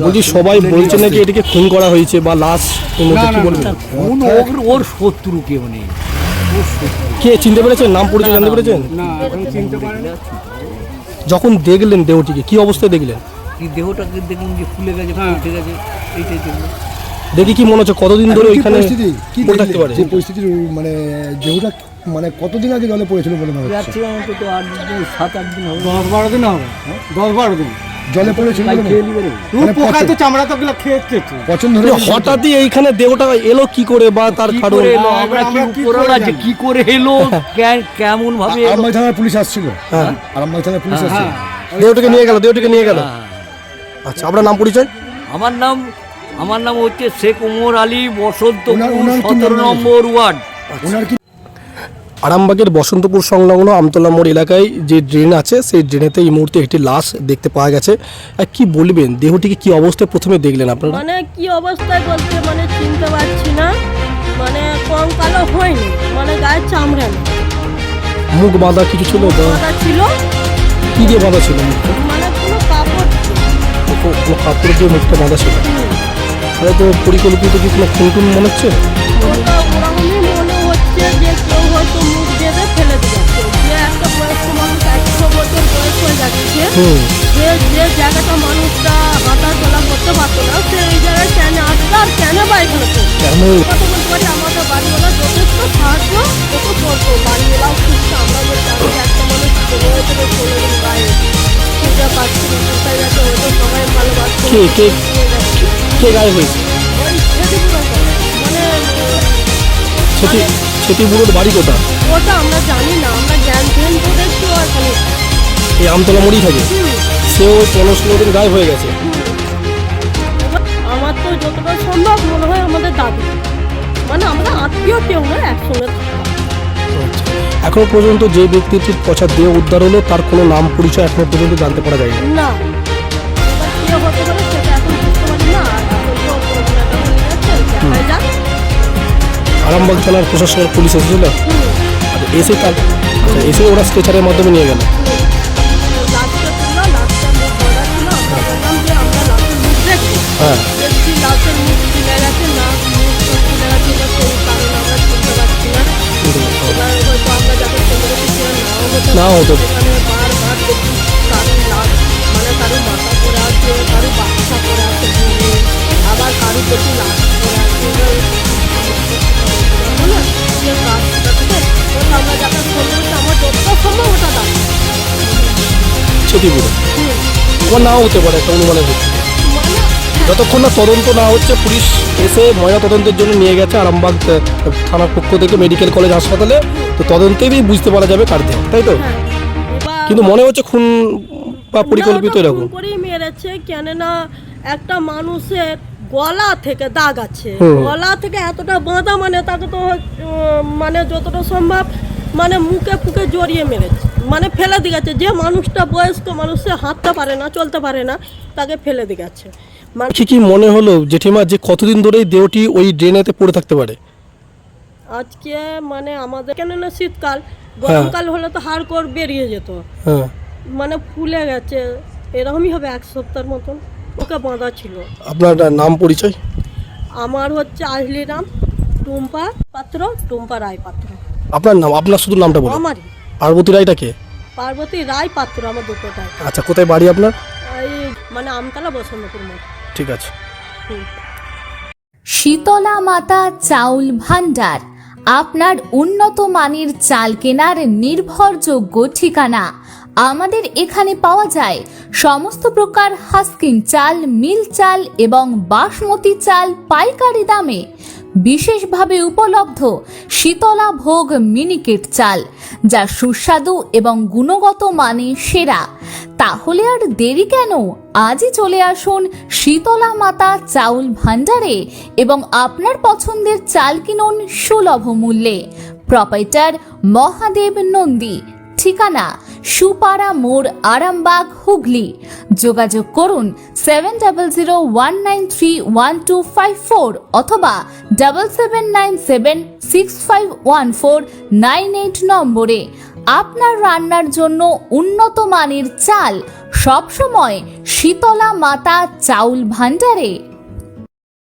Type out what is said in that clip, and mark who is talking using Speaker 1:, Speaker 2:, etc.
Speaker 1: বলছি সবাই বলছে নাকি এটাকে খুন করা হয়েছে বা লাশ এর মধ্যে কি বলবেন?
Speaker 2: খুন ওর শত্রু কেউ নেই।
Speaker 1: কে চিনতে পেরেছেন? নাম পরিচয় জানতে পেরেছেন?
Speaker 2: না এখন চিনতে পারে না।
Speaker 1: যখন দেখলেন দেহটিকে কি অবস্থায় দেখলেন?
Speaker 2: এই দেহটাকে দেখুন যে ফুলে গেছে, উঠে গেছে, এইটাই দেখুন।
Speaker 1: দেখি কি মনে হচ্ছে কতদিন ধরে ওইখানে পড়ে থাকতে পারে?
Speaker 3: যে পরিস্থিতির মানে দেহটা মানে কতদিন আগে জলে পড়েছিল বলে মনে হচ্ছে?
Speaker 2: যাচ্ছে অন্তত 7-8 দিন হবে,
Speaker 4: 10-12 দিন হবে, 10-12 দিন
Speaker 3: জলে পড়েছিল বলে মনে হয়? মানে
Speaker 4: পোকায় তো চামড়া তো গুলো খেয়েছে।
Speaker 3: পছন্দ ধরে
Speaker 1: হঠাৎই এইখানে দেহটা এলো কি করে বা তার
Speaker 2: কি
Speaker 1: কারণ?
Speaker 2: করে এলো আমরা কি করে যে কি করে এলো, কেমন ভাবে এলো?
Speaker 3: আরামবাগ থানার পুলিশ আসছিল।
Speaker 1: হ্যাঁ
Speaker 3: আরামবাগ থানার পুলিশ আসছিল।
Speaker 1: দেহটাকে নিয়ে গেল। আচ্ছা, আপনার নাম পরিচয়?
Speaker 2: আমার নাম হচ্ছে শেখ ওমর আলী, বসন্তপুর
Speaker 3: ওনার কি
Speaker 2: 17
Speaker 3: নাম?
Speaker 2: নম্বর ওয়ার্ড।
Speaker 3: ওনার কি
Speaker 1: আরামবাগের বসন্তপুর সংলগ্ন আমতলা মোড় এলাকায় যে ড্রেন আছে সেই ড্রেনেতে এই মুহূর্তে একটি লাশ দেখতে পাওয়া গেছে। আর কি বলবেন, দেহটিকে কি অবস্থায় প্রথমে দেখলেন আপনারা?
Speaker 5: মানে কি অবস্থায় বলতে মানে চিনতে পারছি না, মানে কঙ্কালও হয়নি, মানে গায়ের চামড়া নেই,
Speaker 1: মুখ বাঁধা কিছু ছিল?
Speaker 5: বাঁধা ছিল,
Speaker 1: কি দিয়ে বাঁধা ছিল?
Speaker 5: মানে কোনো কাপড়
Speaker 1: কোনো কাপড় দিয়ে মুখটা বাঁধা ছিল। তাহলে তো পরিকল্পিত কি কোনো খুন মনে হচ্ছে?
Speaker 5: ওটা ওরকমই মনে হচ্ছে যে কেউ হয়তো মুখ বেঁধে ফেলে দিয়েছে। যে একটা বয়স্ক মানুষ 100 বছর বয়স হয়ে যাচ্ছে, যে জায়গাটা মানুষটা হাঁটা চলা করতে পারতো না, সেই জায়গায় কেন আসতো আর কেন বা এখানে কত বলতে পারি। আমাদের বাড়িওয়ালা যথেষ্ট সাহায্য কত করতো, বাড়িওয়ালাও খুঁজছে। আমরা বলছি একটা মানুষ 15 থেকে 16 দিন গায়ে খুঁজে পাচ্ছি না, কোথায় যাচ্ছে হয়তো সবাই ভালোবাসছে।
Speaker 1: কে গায়ে হয়েছে?
Speaker 5: ওই ক্ষতিপূরণ করে মানে
Speaker 1: সেটি বুড়োর বাড়ি কোথা?
Speaker 5: ওটা আমরা জানি না, আমরা জ্ঞান ধ্যান তো দেখছি ওখানে
Speaker 1: এই আমতলা মোড়েই থাকে। সেও ওই 15-16 দিন গায়ে হয়ে গেছে।
Speaker 5: আমার তো যতটা সম্ভব মনে হয় আমাদের দাদু, মানে আমরা আত্মীয় কেউ না, একসঙ্গে থাকতাম।
Speaker 1: এখনো পর্যন্ত যে ব্যক্তিটির পচা দেহ উদ্ধার হলো তার কোনো নাম পরিচয় এখনো পর্যন্ত জানতে পারা যায়নি।
Speaker 5: না, এবার কে হতে পারে সেটা এখন বুঝতে পারি না। আর এখন তো করোনাটা হয়ে যাচ্ছে, দেখাই যাক।
Speaker 1: আরামবাগ থানার প্রশাসনের পুলিশ এসেছিল, এসে ওরা স্ট্রেচারের মাধ্যমে নিয়ে গেল।
Speaker 5: লাশটা ছিল, লাশটার মুখ ধরা ছিল, আমরা বললাম যে আমরা লাশের মুখ দেখবো।
Speaker 1: হ্যাঁ,
Speaker 5: দেখছি লাশের মুখ খুলে গেছে, না মুখটা খুলে গেছে, এবার সেই কারণ আমরা শুনতে পাচ্ছি না। এবার হয়তো আমরা যাকে ফেলে রেখেছিলাম নাও হতে পারে। সেখানে বারবার দেখি কারুর লাশ, মানে কারুর মাথা পড়ে আছে, কারুর বাচ্চা পড়ে আছে ঘুরে, আবার কারুর দেখি লাশ পড়ে আছে। বলে যে কাজটা থেকে আমরা যাকে ফেলে রেখেছি আমার যতটা সম্ভব ওটা দাম
Speaker 1: সেটি বুড়ো তোমার নাও হতে পারে একটা অনুমানের ভিত্তিতে। যতক্ষণ না তদন্ত না হচ্ছে, পুলিশ এসে ময়না তদন্তের জন্য নিয়ে গেছে আরামবাগ থানার পক্ষ থেকে মেডিকেল কলেজ হাসপাতালে। তো তদন্তেই বুঝতে পারা যাবে কার দেহ, তাই তো? কিন্তু মনে হচ্ছে খুন বা পরিকল্পিত এরকম
Speaker 5: করেই মেরেছে। কেননা একটা মানুষের গলা থেকে দাগ আছে, গলা থেকে এতটা বাঁধা, মানে তাকে তো মানে যতটা সম্ভব মানে মুখে ফুকে জড়িয়ে মেরেছে, মানে ফেলে দিয়ে গেছে। যে মানুষটা বয়স্ক মানুষ, সে হাঁটতে পারে না, চলতে পারে না, তাকে ফেলে দিয়ে গেছে।
Speaker 1: কি মনে হলো জেঠিমা যে কতদিন ধরে এই দেহটি ওই ড্রেনেতে পড়ে থাকতে পারে?
Speaker 5: আজকে মানে আমাদের কেননা শীতকাল, গরমকাল হলে তো হাড় করে বেরিয়ে যেত, মানে ফুলে গেছে, এরকমই হবে 1 সপ্তাহের মতন ওকে বাঁধা ছিল।
Speaker 1: আপনার নাম পরিচয়?
Speaker 5: আমার হচ্ছে আজলি নাম টুম্পা পাত্র, টুম্পা রায় পাত্র।
Speaker 1: আপনার নাম? আপনার শুধু নামটা বলুন।
Speaker 5: আমারই
Speaker 1: পার্বতী রায়টা কে?
Speaker 5: পার্বতী রায় পাত্র, আমার দুটোটাই।
Speaker 1: আচ্ছা, কোথায় বাড়ি আপনার?
Speaker 5: এই মানে আমতলা বসন্তপুর মোড়।
Speaker 1: ঠিক আছে।
Speaker 6: শীতলা মাতা চাউল ভান্ডার, আপনার উন্নত মানের চাল কেনার নির্ভরযোগ্য ঠিকানা। আমাদের এখানে পাওয়া যায় সমস্ত প্রকার হাস্কিং চাল, মিল চাল এবং বাসমতি চাল পাইকারি দামে। বিশেষভাবে উপলব্ধ শীতলা ভোগ মিনিকেট চাল, যা সুস্বাদু এবং গুণগত মানে সেরা। তাহলে আর দেরি কেন, আজই চলে আসুন শীতলা মাতা চাউল ভান্ডারে এবং আপনার পছন্দের চাল কিনুন সুলভ মূল্যে। প্রোপাইটার মহাদেব নন্দী, ঠিকানা সুপারা মোড়, আরামবাগ, হুগলি। যোগাযোগ করুন 7001931254 অথবা 7797651498 নম্বরে। আপনার রান্নার জন্য উন্নত মানের চাল সবসময় শীতলা মাতা চাউল ভান্ডারে